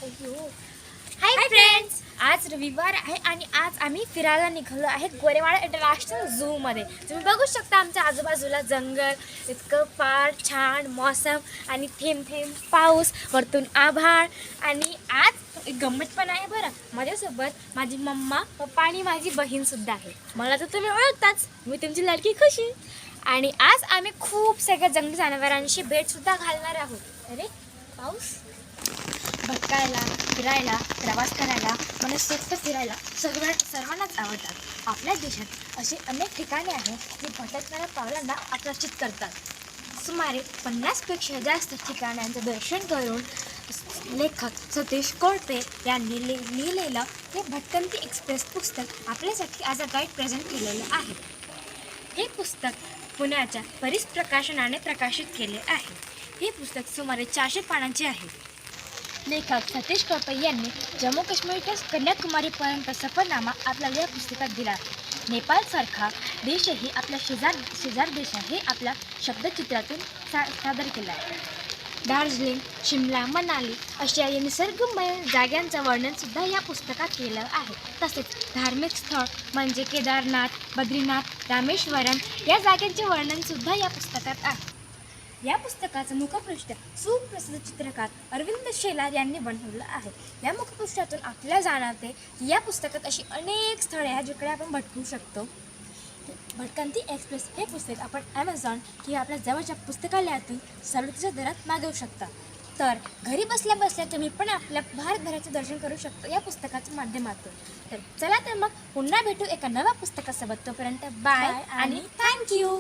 Hi friends, आज रविवार आहे आणि आज आम्ही फिरायला निघालो आहे गोरेवाडा इंटरनॅशनल झू मध्ये. तुम्ही बघू शकता आमच्या आजूबाजूला जंगल, इतकं फार छान मौसम आणि थेंब थेंब पाऊस, वरतून आभाळ. आणि आज एक गंमत पण आहे बरं. माझ्यासोबत माझी मम्मा, पप्पा आणि माझी बहीण सुद्धा आहे. मला तर तुम्ही ओळखताच, मी तुमची लाडकी खुशी. आणि आज आम्ही खूप सगळ्या जंगली जनावरांशी भेट सुद्धा घालणार आहोत. अरे पाऊस. भटकायला, फिरायला, प्रवास करायला, मनसोक्त फिरायला सर्वांनाच आवडतात. आपल्या देशात असे अनेक ठिकाणे आहेत जी भटकणाऱ्या पावलांना आकर्षित करतात. सुमारे 50पेक्षा जास्त ठिकाणांचं दर्शन करून लेखक सतीश कोळपे यांनी लिहिलेलं हे भटकंती एक्सप्रेस पुस्तक आपल्यासाठी आज गाईड प्रेझेंट केलेलं आहे. हे पुस्तक पुण्याच्या परीस प्रकाशनाने प्रकाशित केले आहे. हे पुस्तक सुमारे 400 पानांचे आहे. लेखक सतीश कोळपे यांनी जम्मू काश्मीर ते कन्याकुमारीपर्यंत सफरनामा आपल्याला या पुस्तकात दिला आहे. नेपाळसारखा देशही आपल्या शेजार देश हे आपल्या शब्दचित्रातून सादर केला आहे. दार्जिलिंग, शिमला, मनाली अशा या निसर्गमय जागांचं वर्णनसुद्धा या पुस्तकात केलं आहे. तसेच धार्मिक स्थळ म्हणजे केदारनाथ, बद्रीनाथ, रामेश्वरम या जागांचे वर्णनसुद्धा या पुस्तकात आहे. या पुस्तकाचं मुखपृष्ठ सुप्रसिद्ध चित्रकार अरविंद शेलार यांनी बनवलं आहे. या मुखपृष्ठातून आपल्याला जाणवते की या पुस्तकात अशी अनेक स्थळे आहेत जिकडे आपण भटकू शकतो. भटकंती एक्सप्रेस हे पुस्तक आपण ॲमेझॉन किंवा आपल्या जवळच्या पुस्तकालयातून सवलतीच्या दरात मागवू शकता. तर घरी बसल्या बसल्या तुम्ही पण आपल्या भारतभराचे दर्शन करू शकतो या पुस्तकाच्या माध्यमातून. तर चला तर मग पुन्हा भेटू एका नव्या पुस्तकासोबत. तोपर्यंत बाय आणि थँक्यू.